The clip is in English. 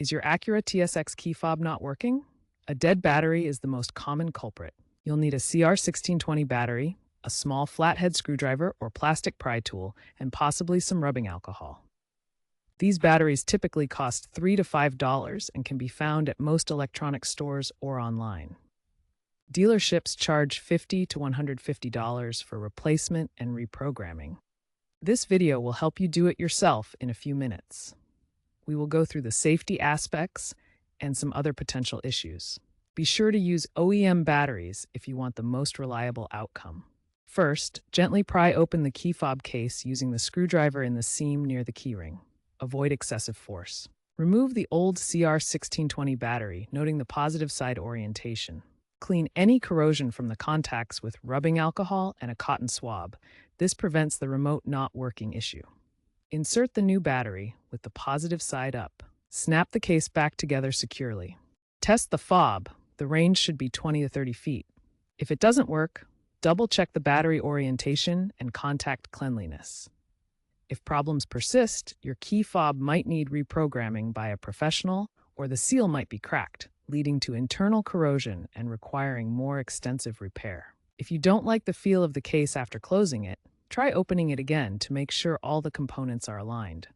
Is your Acura TSX key fob not working? A dead battery is the most common culprit. You'll need a CR1620 battery, a small flathead screwdriver or plastic pry tool, and possibly some rubbing alcohol. These batteries typically cost $3 to $5 and can be found at most electronics stores or online. Dealerships charge $50 to $150 for replacement and reprogramming. This video will help you do it yourself in a few minutes. We will go through the safety aspects and some other potential issues. Be sure to use OEM batteries if you want the most reliable outcome. First, gently pry open the key fob case using the screwdriver in the seam near the keyring. Avoid excessive force. Remove the old CR1620 battery, noting the positive side orientation. Clean any corrosion from the contacts with rubbing alcohol and a cotton swab. This prevents the remote not working issue. Insert the new battery with the positive side up. Snap the case back together securely. Test the fob. The range should be 20 to 30 feet. If it doesn't work, double-check the battery orientation and contact cleanliness. If problems persist, your key fob might need reprogramming by a professional, or the seal might be cracked, leading to internal corrosion and requiring more extensive repair. If you don't like the feel of the case after closing it, try opening it again to make sure all the components are aligned.